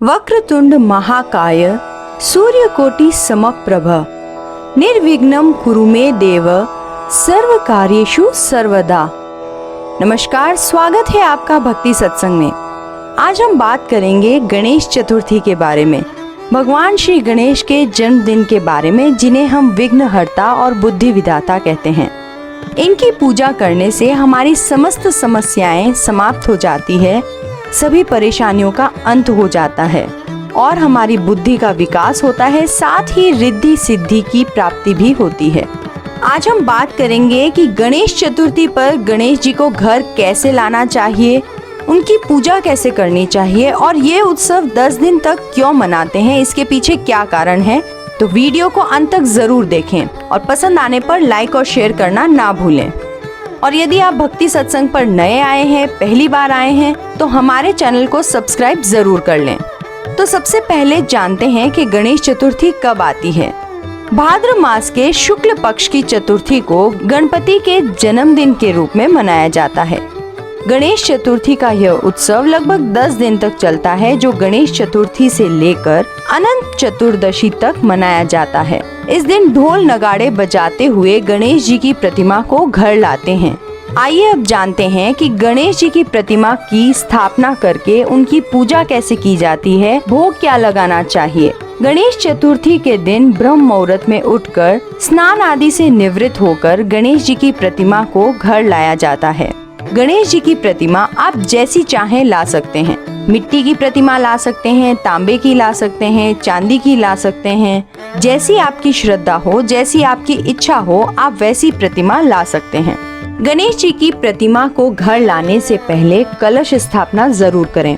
वक्रतुंड महाकाय सूर्यकोटि समप्रभ निर्विघ्नं कुरु मे देव सर्व कार्येषु सर्वदा। नमस्कार, स्वागत है आपका भक्ति सत्संग में। आज हम बात करेंगे गणेश चतुर्थी के बारे में, भगवान श्री गणेश के जन्मदिन के बारे में, जिन्हें हम विघ्नहर्ता और बुद्धि विधाता कहते हैं। इनकी पूजा करने से हमारी समस्त समस्याएं समाप्त हो जाती है, सभी परेशानियों का अंत हो जाता है और हमारी बुद्धि का विकास होता है, साथ ही रिद्धि सिद्धि की प्राप्ति भी होती है। आज हम बात करेंगे कि गणेश चतुर्थी पर गणेश जी को घर कैसे लाना चाहिए, उनकी पूजा कैसे करनी चाहिए और ये उत्सव 10 दिन तक क्यों मनाते हैं, इसके पीछे क्या कारण है। तो वीडियो को अंत तक जरूर देखें और पसंद आने पर लाइक और शेयर करना ना भूलें। और यदि आप भक्ति सत्संग पर नए आए हैं, पहली बार आए हैं, तो हमारे चैनल को सब्सक्राइब जरूर कर लें। तो सबसे पहले जानते हैं कि गणेश चतुर्थी कब आती है। भाद्र मास के शुक्ल पक्ष की चतुर्थी को गणपति के जन्मदिन के रूप में मनाया जाता है। गणेश चतुर्थी का यह उत्सव लगभग 10 दिन तक चलता है, जो गणेश चतुर्थी से लेकर अनंत चतुर्दशी तक मनाया जाता है। इस दिन ढोल नगाड़े बजाते हुए गणेश जी की प्रतिमा को घर लाते हैं। आइए अब जानते हैं कि गणेश जी की प्रतिमा की स्थापना करके उनकी पूजा कैसे की जाती है, भोग क्या लगाना चाहिए। गणेश चतुर्थी के दिन ब्रह्म मुहूर्त में उठकर स्नान आदि से निवृत्त होकर गणेश जी की प्रतिमा को घर लाया जाता है। गणेश जी की प्रतिमा आप जैसी चाहें ला सकते हैं। मिट्टी की प्रतिमा ला सकते हैं, तांबे की ला सकते हैं, चांदी की ला सकते हैं। जैसी आपकी श्रद्धा हो, जैसी आपकी इच्छा हो, आप वैसी प्रतिमा ला सकते हैं। गणेश जी की प्रतिमा को घर लाने से पहले कलश स्थापना जरूर करें।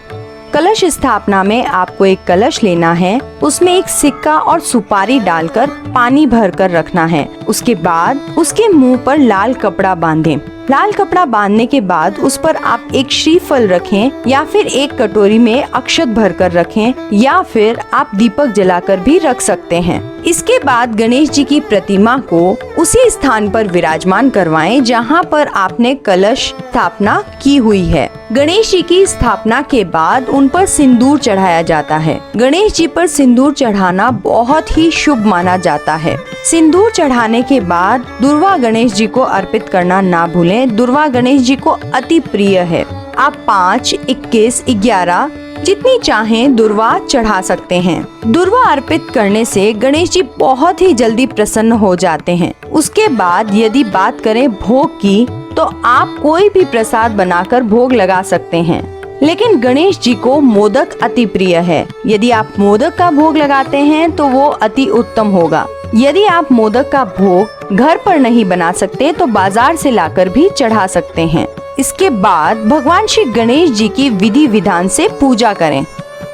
कलश स्थापना में आपको एक कलश लेना है, उसमें एक सिक्का और सुपारी डालकर पानी भरकर रखना है। उसके बाद उसके मुंह पर लाल कपड़ा बांधें। लाल कपड़ा बांधने के बाद उस पर आप एक श्रीफल रखें या फिर एक कटोरी में अक्षत भरकर रखें या फिर आप दीपक जलाकर भी रख सकते हैं। इसके बाद गणेश जी की प्रतिमा को उसी स्थान पर विराजमान करवाएं जहां पर आपने कलश स्थापना की हुई है। गणेश जी की स्थापना के बाद उन पर सिंदूर चढ़ाया जाता है। गणेश जी पर सिंदूर चढ़ाना बहुत ही शुभ माना जाता है। सिंदूर चढ़ाने के बाद दुर्वा गणेश जी को अर्पित करना ना भूलें। दुर्वा गणेश जी को अति प्रिय है। आप 5, 21, 11 जितनी चाहें दुर्वा चढ़ा सकते हैं। दुर्वा अर्पित करने से गणेश जी बहुत ही जल्दी प्रसन्न हो जाते हैं। उसके बाद यदि बात करें भोग की, तो आप कोई भी प्रसाद बनाकर भोग लगा सकते हैं, लेकिन गणेश जी को मोदक अति प्रिय है। यदि आप मोदक का भोग लगाते हैं तो वो अति उत्तम होगा। यदि आप मोदक का भोग घर पर नहीं बना सकते तो बाजार से लाकर भी चढ़ा सकते हैं। इसके बाद भगवान श्री गणेश जी की विधि विधान से पूजा करें।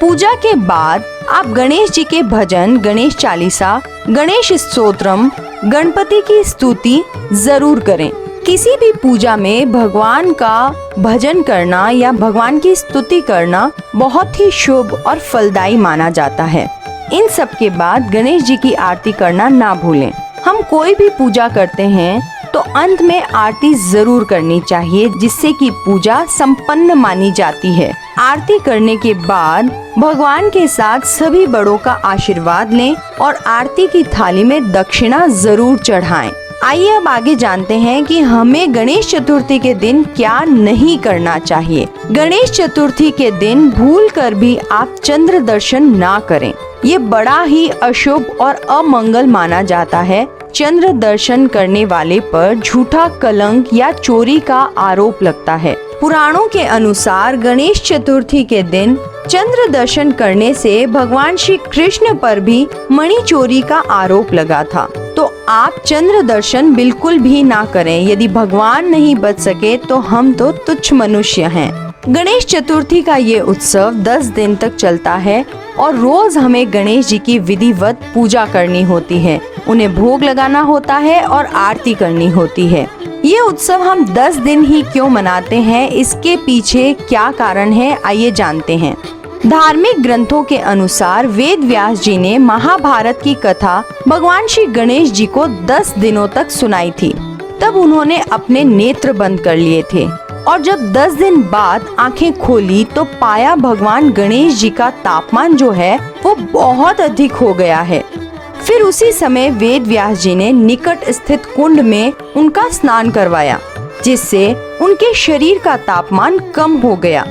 पूजा के बाद आप गणेश जी के भजन, गणेश चालीसा, गणेश स्तोत्रम, गणपति की स्तुति जरूर करें। किसी भी पूजा में भगवान का भजन करना या भगवान की स्तुति करना बहुत ही शुभ और फलदायी माना जाता है। इन सब के बाद गणेश जी की आरती करना ना भूलें। हम कोई भी पूजा करते हैं तो अंत में आरती जरूर करनी चाहिए, जिससे कि पूजा संपन्न मानी जाती है। आरती करने के बाद भगवान के साथ सभी बड़ों का आशीर्वाद लें और आरती की थाली में दक्षिणा जरूर चढ़ाएं। आइए अब आगे जानते हैं कि हमें गणेश चतुर्थी के दिन क्या नहीं करना चाहिए। गणेश चतुर्थी के दिन भूलकर भी आप चंद्र दर्शन ना करें। ये बड़ा ही अशुभ और अमंगल माना जाता है। चंद्र दर्शन करने वाले पर झूठा कलंक या चोरी का आरोप लगता है। पुराणों के अनुसार गणेश चतुर्थी के दिन चंद्र दर्शन करने से भगवान श्री कृष्ण पर भी मणि चोरी का आरोप लगा था। तो आप चंद्र दर्शन बिल्कुल भी ना करें। यदि भगवान नहीं बच सके तो हम तो तुच्छ मनुष्य हैं। गणेश चतुर्थी का ये उत्सव 10 दिन तक चलता है और रोज हमें गणेश जी की विधिवत पूजा करनी होती है, उन्हें भोग लगाना होता है और आरती करनी होती है। ये उत्सव हम 10 दिन ही क्यों मनाते हैं, इसके पीछे क्या कारण है, आइए जानते हैं। धार्मिक ग्रंथों के अनुसार वेद व्यास जी ने महाभारत की कथा भगवान श्री गणेश जी को 10 दिनों तक सुनाई थी। तब उन्होंने अपने नेत्र बंद कर लिए थे। और जब 10 दिन बाद आंखें खोली तो पाया भगवान गणेश जी का तापमान जो है वो बहुत अधिक हो गया है। फिर उसी समय वेद व्यास जी ने निकट स्थित कुंड में उनका स्नान करवाया, जिससे उनके शरीर का तापमान कम हो गया।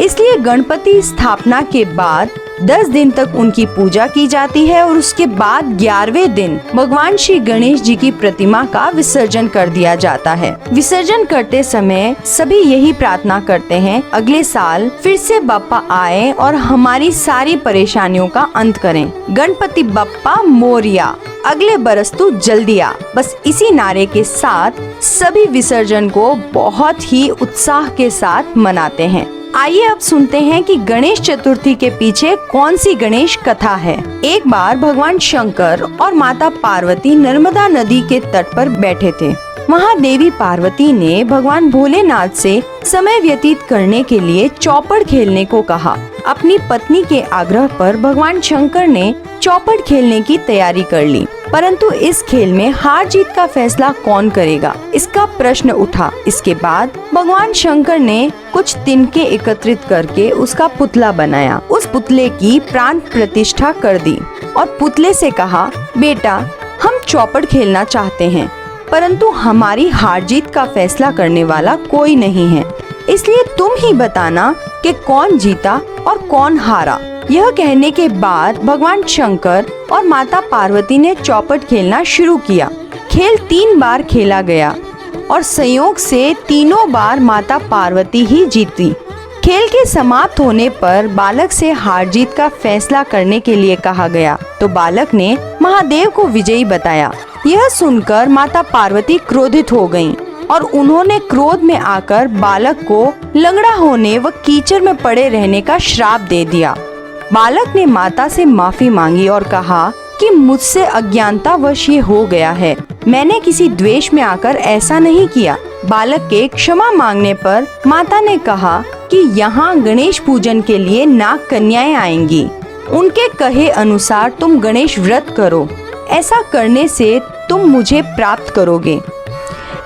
इसलिए गणपति स्थापना के बाद 10 दिन तक उनकी पूजा की जाती है और उसके बाद 11वें दिन भगवान श्री गणेश जी की प्रतिमा का विसर्जन कर दिया जाता है। विसर्जन करते समय सभी यही प्रार्थना करते हैं, अगले साल फिर से बप्पा आए और हमारी सारी परेशानियों का अंत करें। गणपति बप्पा मोरिया, अगले बरस तू जल्दी आ। बस इसी नारे के साथ सभी विसर्जन को बहुत ही उत्साह के साथ मनाते हैं। आइए अब सुनते हैं कि गणेश चतुर्थी के पीछे कौन सी गणेश कथा है। एक बार भगवान शंकर और माता पार्वती नर्मदा नदी के तट पर बैठे थे। वहाँ देवी पार्वती ने भगवान भोलेनाथ से समय व्यतीत करने के लिए चौपड़ खेलने को कहा। अपनी पत्नी के आग्रह पर भगवान शंकर ने चौपड़ खेलने की तैयारी कर ली, परंतु इस खेल में हार जीत का फैसला कौन करेगा, इसका प्रश्न उठा। इसके बाद भगवान शंकर ने कुछ तिनके एकत्रित करके उसका पुतला बनाया। उस पुतले की प्राण प्रतिष्ठा कर दी और पुतले से कहा, बेटा हम चौपड़ खेलना चाहते हैं, परंतु हमारी हार जीत का फैसला करने वाला कोई नहीं है, इसलिए तुम ही बताना कि कौन जीता और कौन हारा। यह कहने के बाद भगवान शंकर और माता पार्वती ने चौपड़ खेलना शुरू किया। खेल 3 बार खेला गया और संयोग से तीनों बार माता पार्वती ही जीती। खेल के समाप्त होने पर बालक से हार जीत का फैसला करने के लिए कहा गया, तो बालक ने महादेव को विजयी बताया। यह सुनकर माता पार्वती क्रोधित हो गयीं और उन्होंने क्रोध में आकर बालक को लंगड़ा होने व कीचड़ में पड़े रहने का श्राप दे दिया। बालक ने माता से माफी मांगी और कहा कि मुझसे अज्ञानतावश ये हो गया है, मैंने किसी द्वेष में आकर ऐसा नहीं किया। बालक के क्षमा मांगने पर माता ने कहा कि यहाँ गणेश पूजन के लिए नाग कन्याएं आएंगी, उनके कहे अनुसार तुम गणेश व्रत करो, ऐसा करने से तुम मुझे प्राप्त करोगे।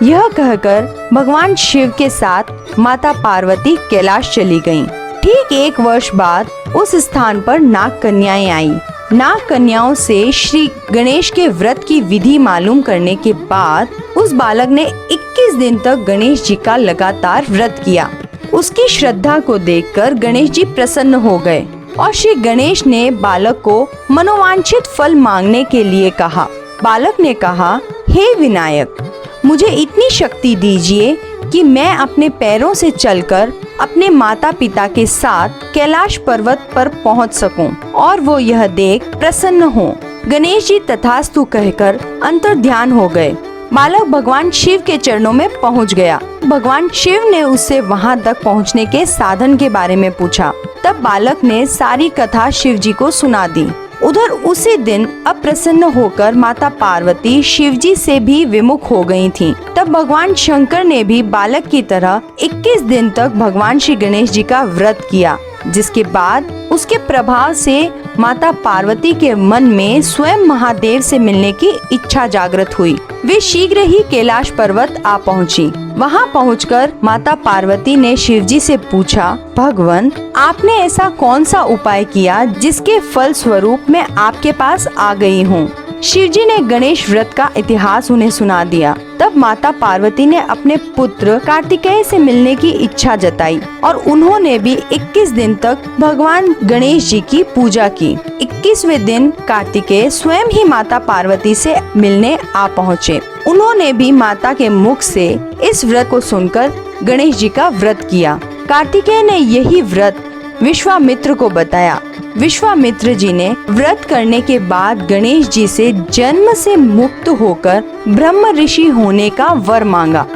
यह कहकर भगवान शिव के साथ माता पार्वती कैलाश चली गईं। ठीक 1 वर्ष बाद उस स्थान पर नाग कन्याएं आई। नाग कन्याओं से श्री गणेश के व्रत की विधि मालूम करने के बाद उस बालक ने 21 दिन तक गणेश जी का लगातार व्रत किया। उसकी श्रद्धा को देखकर गणेश जी प्रसन्न हो गए और श्री गणेश ने बालक को मनोवांछित फल मांगने के लिए कहा। बालक ने कहा, हे विनायक, मुझे इतनी शक्ति दीजिए कि मैं अपने पैरों से चलकर अपने माता पिता के साथ कैलाश पर्वत पर पहुंच सकूं और वो यह देख प्रसन्न हो। गणेश जी तथास्तु कहकर अंतर्ध्यान हो गए। बालक भगवान शिव के चरणों में पहुंच गया। भगवान शिव ने उससे वहां तक पहुंचने के साधन के बारे में पूछा। तब बालक ने सारी कथा शिव जी को सुना दी। उधर उसी दिन अप्रसन्न होकर माता पार्वती शिवजी से भी विमुख हो गई थीं। तब भगवान शंकर ने भी बालक की तरह 21 दिन तक भगवान श्री गणेश जी का व्रत किया, जिसके बाद उसके प्रभाव से माता पार्वती के मन में स्वयं महादेव से मिलने की इच्छा जागृत हुई। वे शीघ्र ही कैलाश पर्वत आ पहुंची। वहां पहुंचकर माता पार्वती ने शिवजी से पूछा, भगवान आपने ऐसा कौन सा उपाय किया जिसके फल स्वरूप मैं आपके पास आ गई हूँ। शिवजी ने गणेश व्रत का इतिहास उन्हें सुना दिया। तब माता पार्वती ने अपने पुत्र कार्तिकेय से मिलने की इच्छा जताई और उन्होंने भी 21 दिन तक भगवान गणेश जी की पूजा की। 21वें दिन कार्तिकेय स्वयं ही माता पार्वती से मिलने आ पहुँचे। उन्होंने भी माता के मुख से इस व्रत को सुनकर गणेश जी का व्रत किया। कार्तिकेय ने यही व्रत विश्वामित्र को बताया। विश्वामित्र जी ने व्रत करने के बाद गणेश जी से जन्म से मुक्त होकर ब्रह्म ऋषि होने का वर मांगा।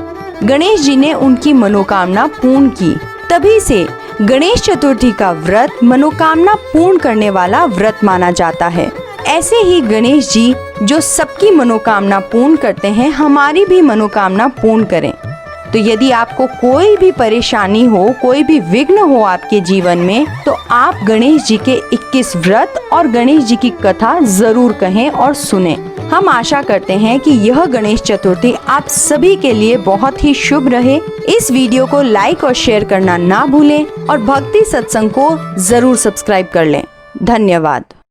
गणेश जी ने उनकी मनोकामना पूर्ण की। तभी से गणेश चतुर्थी का व्रत मनोकामना पूर्ण करने वाला व्रत माना जाता है। ऐसे ही गणेश जी जो सबकी मनोकामना पूर्ण करते हैं, हमारी भी मनोकामना पूर्ण करें। तो यदि आपको कोई भी परेशानी हो, कोई भी विघ्न हो आपके जीवन में, तो आप गणेश जी के 21 व्रत और गणेश जी की कथा जरूर कहें और सुनें। हम आशा करते हैं कि यह गणेश चतुर्थी आप सभी के लिए बहुत ही शुभ रहे। इस वीडियो को लाइक और शेयर करना ना भूलें और भक्ति सत्संग को जरूर सब्सक्राइब कर लें। धन्यवाद।